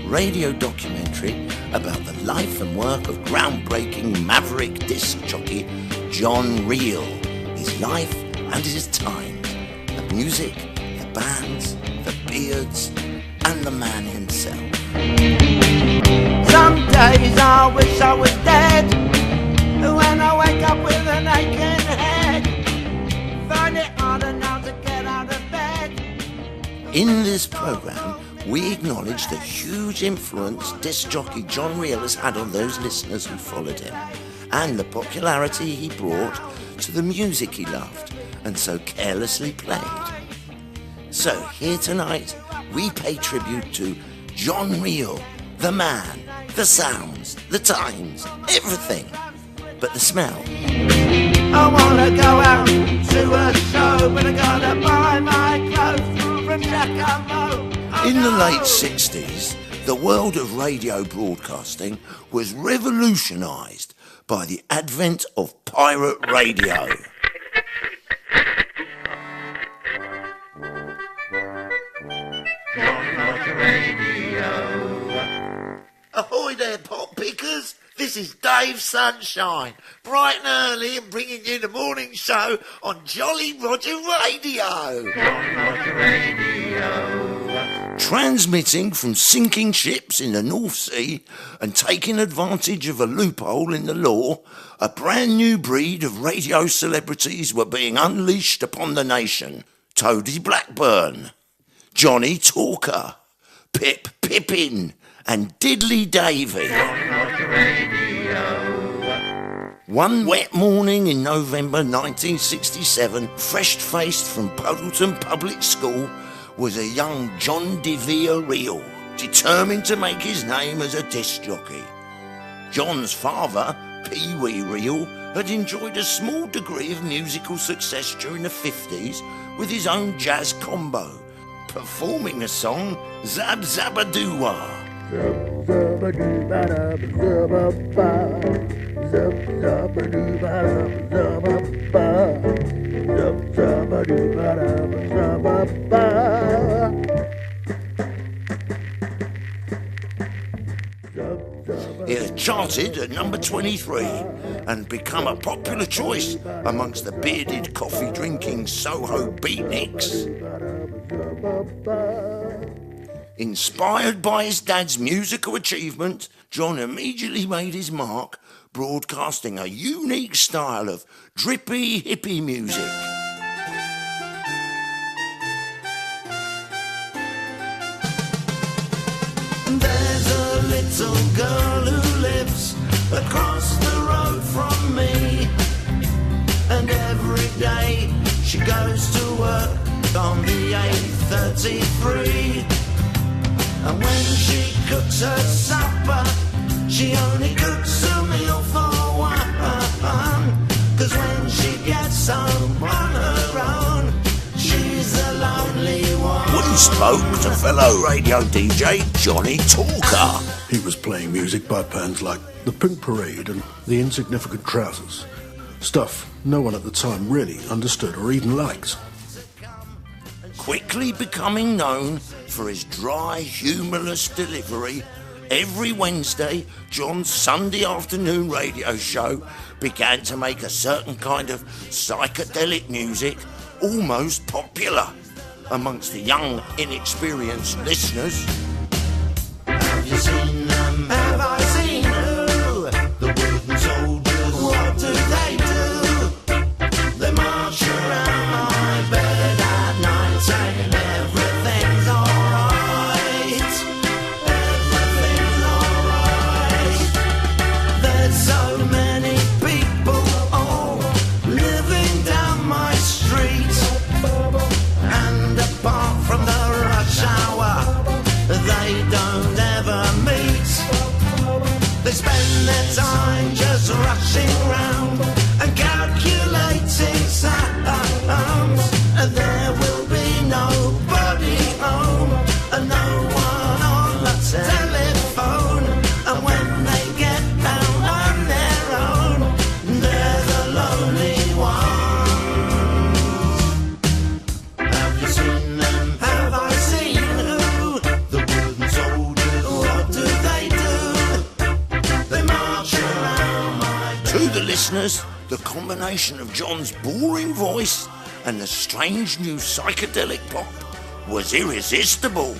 radio documentary about the life and work of groundbreaking maverick disc jockey John Reel, his life and his times, the music, the bands, the beards, and the man himself. Some days I wish I was dead, when I wake up with an aching head, find it harder now to get out of bed. In this programme, we acknowledge the huge influence disc jockey John Reel has had on those listeners who followed him, and the popularity he brought to the music he loved and so carelessly played. So here tonight, we pay tribute to John Reel, the man, the sounds, the times, everything, but the smell. I wanna go out to a show, but I gotta buy my clothes from Giacomo. In the late 60s, the world of radio broadcasting was revolutionised by the advent of pirate radio. Ahoy there, pop pickers! This is Dave Sunshine, bright and early and bringing you the morning show on Jolly Roger Radio. Jolly Roger Radio. Transmitting from sinking ships in the North Sea and taking advantage of a loophole in the law, a brand new breed of radio celebrities were being unleashed upon the nation. Toady Blackburn, Johnny Talker, Pip Pippin, and Diddley Davy. One wet morning in November 1967, fresh-faced from Puddleton Public School, was a young John DeVere Reel, determined to make his name as a disc jockey. John's father, Pee Wee Reel, had enjoyed a small degree of musical success during the 50s with his own jazz combo, performing the song Zab Zabadoo-Wah. It had charted at number 23 and become a popular choice amongst the bearded coffee-drinking Soho beatniks. Inspired by his dad's musical achievement, John immediately made his mark, broadcasting a unique style of drippy hippie music. There's a little girl who lives across the road from me, and every day she goes to work on the 8:33. And when she cooks her supper, she only cooks a meal for one. 'Cause when she gets home on her own, she's the lonely one. We spoke to fellow radio DJ Johnny Talker. He was playing music by bands like The Pink Parade and The Insignificant Trousers. Stuff no one at the time really understood or even liked. Quickly becoming known for his dry, humourless delivery, every Wednesday, John's Sunday afternoon radio show began to make a certain kind of psychedelic music almost popular amongst the young, inexperienced listeners. Have you seen them? Have I seen who? The wooden soldiers. What do they do? They march around my bed at night saying everything's alright. Everything's alright. There's so many people all living down my street, and apart from the rush hour, listeners, the combination of John's boring voice and the strange new psychedelic pop was irresistible.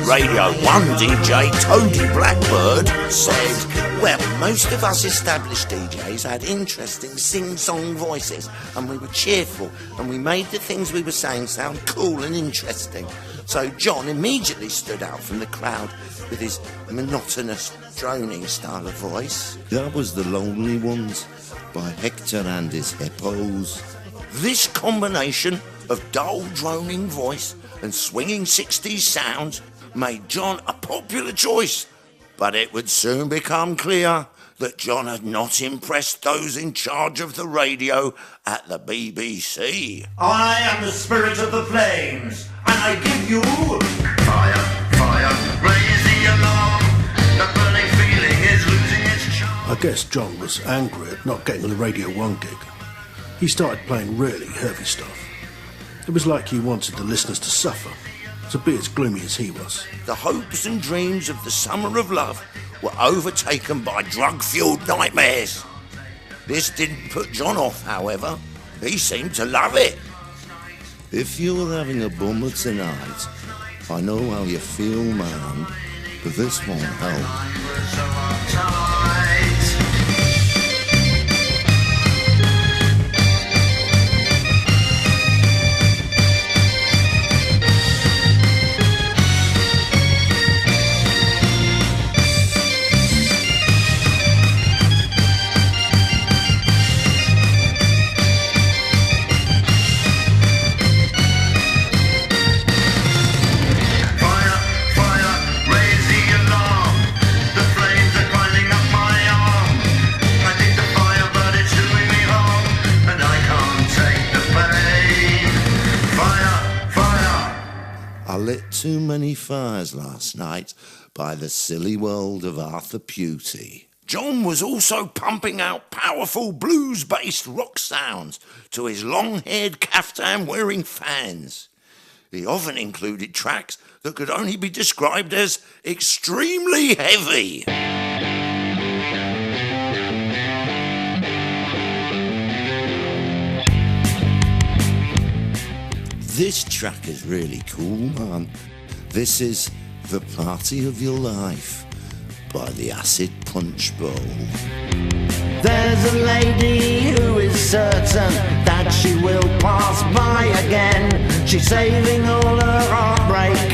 Radio 1 DJ Toady Blackbird said, well, most of us established DJs had interesting sing-song voices and we were cheerful and we made the things we were saying sound cool and interesting. So John immediately stood out from the crowd with his monotonous, droning style of voice. That was The Lonely Ones by Hector and his Hippos. This combination of dull, droning voice and swinging 60s sounds made John a popular choice, but it would soon become clear that John had not impressed those in charge of the radio at the BBC. I am the spirit of the flames, and I give you fire, fire, raise the alarm. The burning feeling is losing its charm. I guess John was angry at not getting the Radio 1 gig. He started playing really heavy stuff. It was like he wanted the listeners to suffer, to be as gloomy as he was. The hopes and dreams of the summer of love were overtaken by drug-fueled nightmares. This didn't put John off, however. He seemed to love it. If you're having a bummer tonight, I know how you feel, man, but this won't help. I lit too many fires last night by the silly world of Arthur Pewty. John was also pumping out powerful blues-based rock sounds to his long-haired caftan-wearing fans. He often included tracks that could only be described as extremely heavy. This track is really cool, man. This is The Party of Your Life by the Acid Punch Bowl. There's a lady who is certain that she will pass by again. She's saving all her heartbreak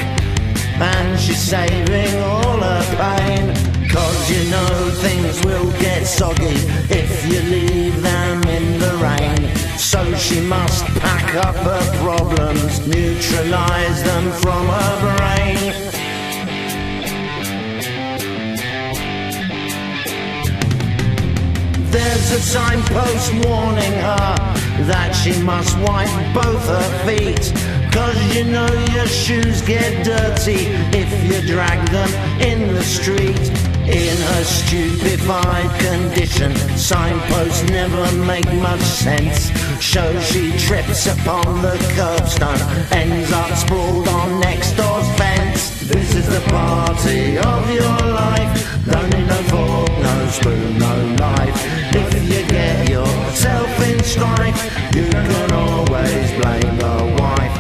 and she's saving all her pain. 'Cause you know things will get soggy if you leave them in the rain. So she must pack up her problems, neutralise them from her brain. There's a signpost warning her that she must wipe both her feet, 'cause you know your shoes get dirty if you drag them in the street. In her stupefied condition, signposts never make much sense. Shows she trips upon the curbstone, ends up sprawled on next door's fence. This is the party of your life. Don't need no fork, no spoon, no knife. If you get yourself in strife, you can always blame the wife.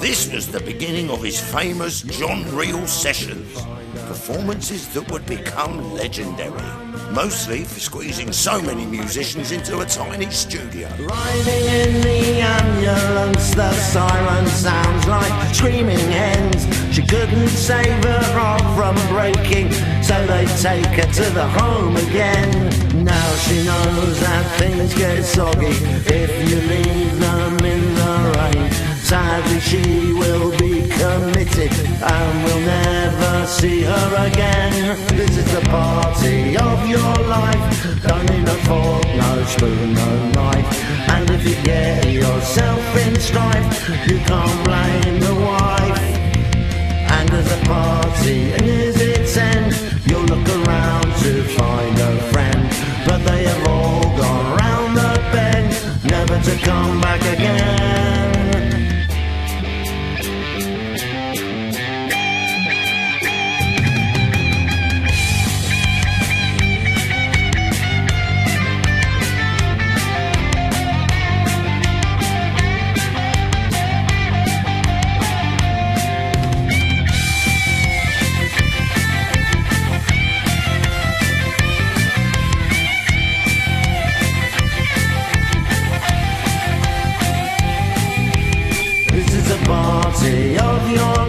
This was the beginning of his famous John Reel sessions, performances that would become legendary, mostly for squeezing so many musicians into a tiny studio. Riding in the ambulance, the siren sounds like screaming hens. She couldn't save her arm from breaking, so they take her to the home again. Now she knows that things get soggy if you leave them in the rain. Sadly she will be committed and we'll never see her again. This is the party of your life. Don't need no fork, no spoon, no knife. And if you get yourself in strife, you can't blame the wife. And as the party nears its end, you'll look around to find a friend, but they have all gone round the bend, never to come back again.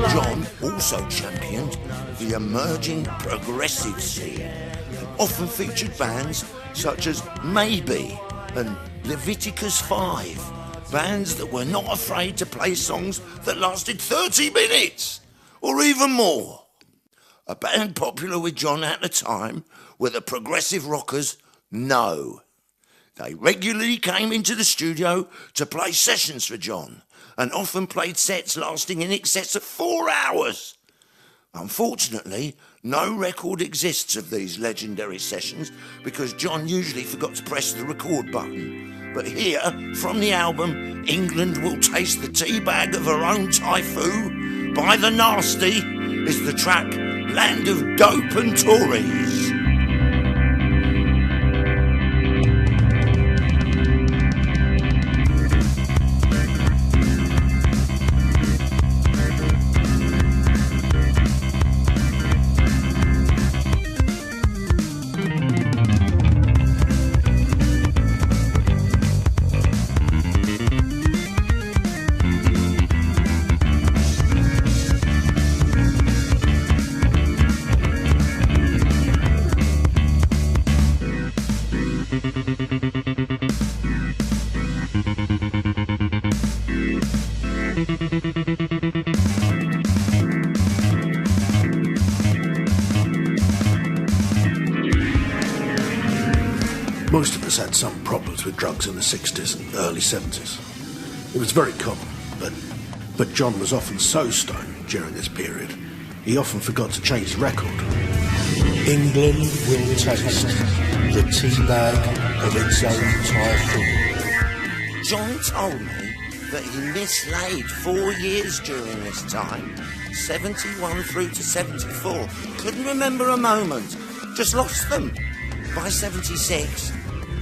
John also championed the emerging progressive scene and often featured bands such as Maybe and Leviticus 5, bands that were not afraid to play songs that lasted 30 minutes or even more. A band popular with John at the time were the progressive rockers No. They regularly came into the studio to play sessions for John and often played sets lasting in excess of 4 hours. Unfortunately, no record exists of these legendary sessions because John usually forgot to press the record button. But here, from the album England Will Taste the Teabag of Her Own Typhoo by The Nasty, is the track Land of Dope and Tories. Most of us had some problems with drugs in the 60s and early 70s. It was very common, but John was often so stoned during this period, he often forgot to change the record. England will taste the teabag of its own typhoon. John told me that he mislaid 4 years during this time, 71 through to 74. Couldn't remember a moment, just lost them. By 76,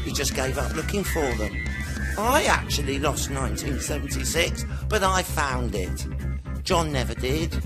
he just gave up looking for them. I actually lost 1976, but I found it. John never did.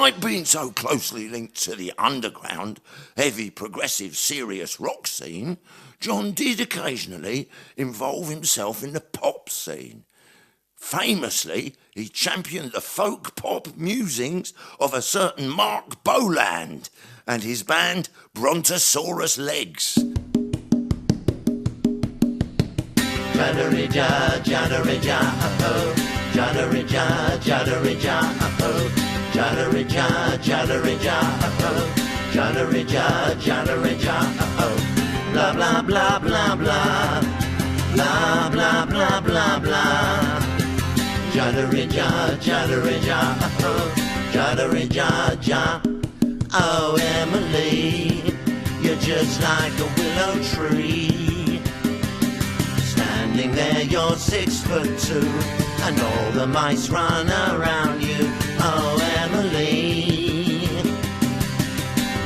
Despite being so closely linked to the underground, heavy, progressive, serious rock scene, John did occasionally involve himself in the pop scene. Famously, he championed the folk pop musings of a certain Mark Boland and his band Brontosaurus Legs. Jadderija, jadderija, oh, jadderija, jadderija, oh, jadderija, jadderija, oh, jadderija, jadderija, oh, blah blah blah blah blah, blah blah blah blah blah. Jadderija, jadderija, oh, jadderija, ja. Oh Emily, you're just like a willow tree. Standing there, you're 6'2", and all the mice run around you. Oh Emily,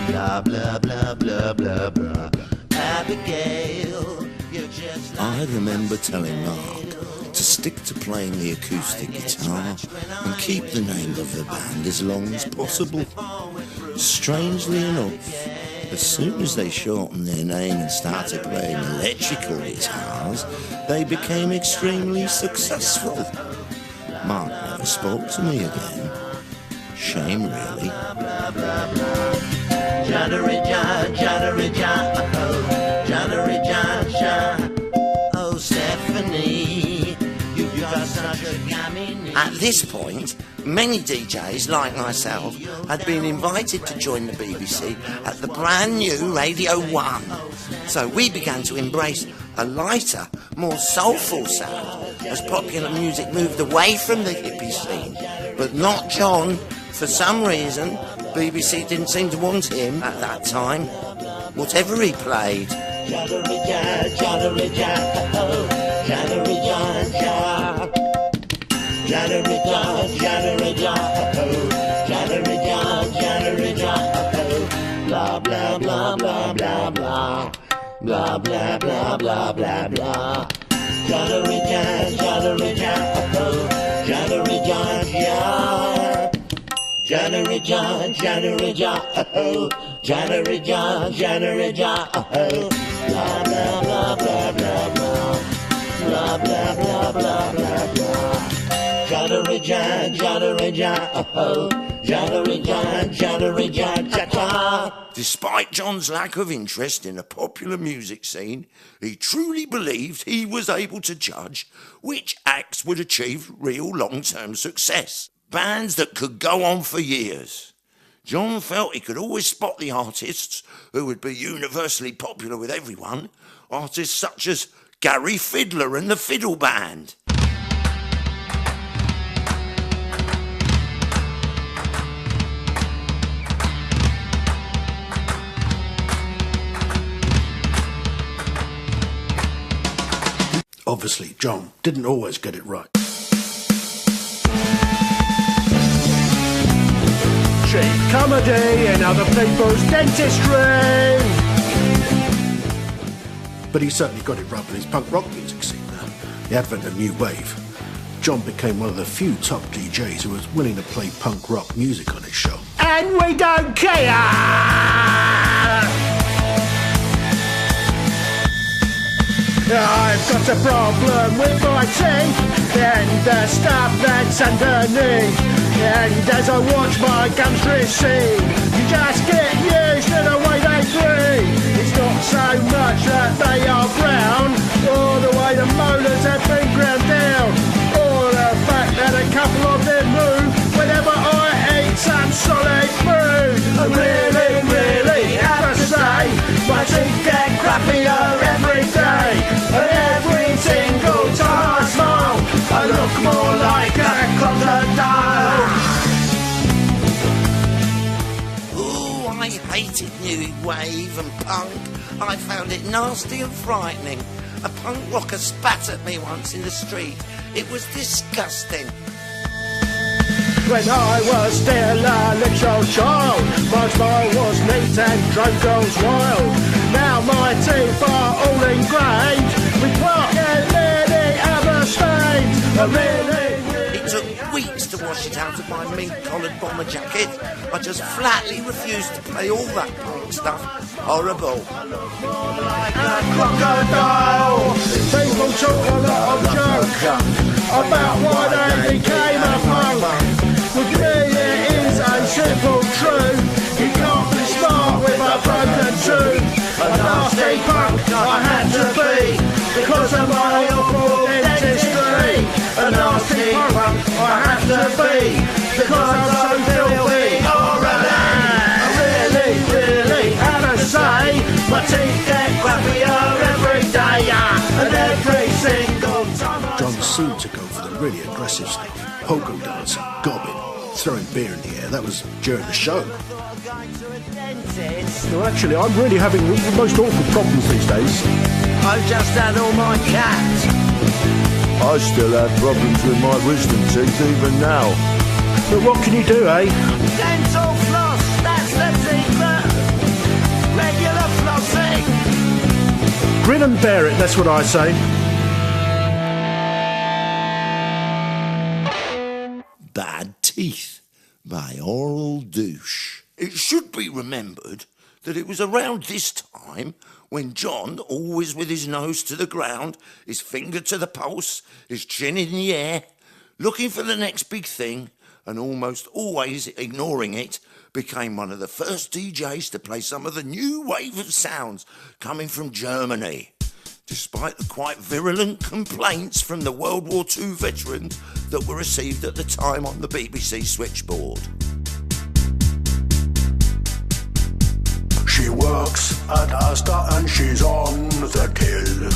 blah blah blah blah blah blah. Abigail, you're just like I remember telling Mark to stick to playing the acoustic guitar and keep the name of the band as long as possible. Strangely enough, as soon as they shortened their name and started playing electrical guitars, they became extremely successful. Mark never spoke to me again. Shame, really. Jadderija, jadderija, oh, jadderija, ja. Oh, Stephanie, you've got such a gammy knee. At this point, many DJs, like myself, had been invited to join the BBC at the brand new Radio 1. So we began to embrace a lighter, more soulful sound as popular music moved away from the hippie scene. But not John. For some reason, BBC didn't seem to want him at that time, whatever he played. Jadderija, jadderija, oh, jadderija, ja. Jadderija, jadderija, oh, jadderija, jadderija, oh, blah blah blah blah blah blah, blah blah blah blah blah blah. Jadderija, jadderija, oh, jadderija, ja. Jadderija, jadderija, oh, jadderija, jadderija, oh, blah blah blah blah blah blah, blah blah blah blah blah blah. Jadderija, jadderija, oh, jadderija, jadderija, cha-cha. Despite John's lack of interest in the popular music scene, he truly believed he was able to judge which acts would achieve real long-term success. Bands that could go on for years. John felt he could always spot the artists who would be universally popular with everyone, artists such as Gary Fiddler and the Fiddle Band. Obviously, John didn't always get it right. Cheap comedy in other people's dentistry. But he certainly got it right with his punk rock music scene now. The advent of new wave. John became one of the few top DJs who was willing to play punk rock music on his show. And we don't care! I've got a problem with my teeth and the stuff that's underneath. And as I watch my gums recede, you just get used to the way they breathe. It's not so much that they are brown, or the way the molars have been ground down, or the fact that a couple of them move whenever I eat some solid food. I really have to say, my teeth get crappier every day, and every single time I smile, I look more like a crocodile. Ooh, I hated new wave and punk. I found it nasty and frightening. A punk rocker spat at me once in the street. It was disgusting. When I was still a little child, my smile was neat and drove girls wild. Now my teeth are all ingrained with plaque and many other stains. It took weeks to wash it out of my mink-collared bomber jacket. I just flatly refused to play all that punk stuff. Horrible. Like a crocodile. People talk a lot of joke about why they became a punk. With me it is a simple truth. You can't be smart with a broken tooth. A nasty punk I had to be because of my awful dentistry. A nasty punk I had to be because I'm so filthy orally. I really have to say my teeth get crappier every day, and every single time. John seemed to go for the really aggressive stuff. Pogo dancing, gobbing, throwing beer in the air. That was during the show. No, actually, I'm really having the most awful problems these days. I've just had all my cats. I still have problems with my wisdom teeth even now. But what can you do, eh? Dental floss, that's the secret. Regular flossing. Grin and bear it, that's what I say. Bad Teeth by Oral Douche. It should be remembered that it was around this time when John, always with his nose to the ground, his finger to the pulse, his chin in the air, looking for the next big thing, and almost always ignoring it, became one of the first DJs to play some of the new wave of sounds coming from Germany, despite the quite virulent complaints from the World War II veterans that were received at the time on the BBC switchboard. She works at Asda and she's on the till.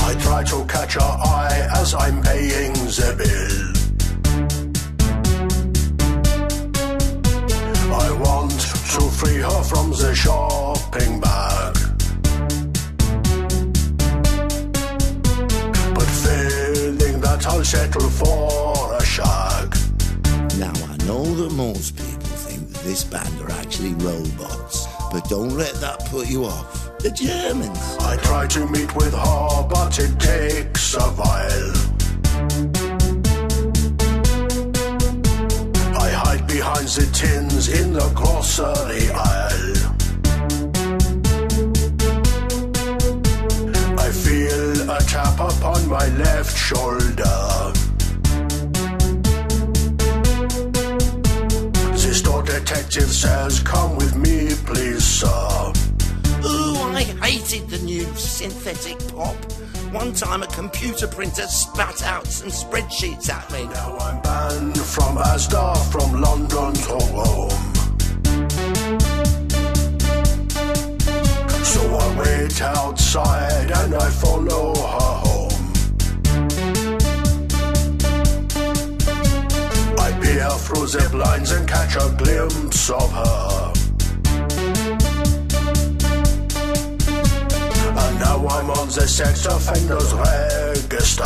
I try to catch her eye as I'm paying the bill. I want to free her from the shopping bag, but feeling that I'll settle for a shag. Now I know that most people think that this band are actually robots, but don't let that put you off. The Germans. I try to meet with her, but it takes a while. I hide behind the tins in the grocery aisle. I feel a tap upon my left shoulder. The store detective says, "Come with me, please, sir." Ooh, I hated the new synthetic pop. One time a computer printer spat out some spreadsheets at me. Now I'm banned from Asda, from London to Rome. So I wait outside and I follow her home. I peer through the blinds and catch a glimpse of her. And now I'm on the sex offenders register.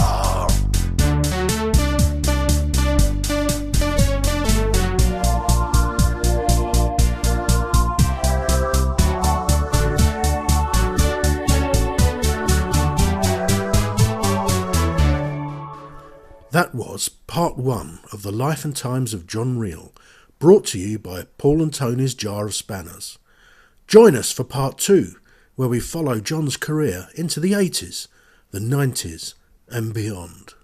That was part 1 of the life and times of John Reel, brought to you by Paul and Tony's Jar of Spanners. Join us for part 2, where we follow John's career into the 80s, the 90s and beyond.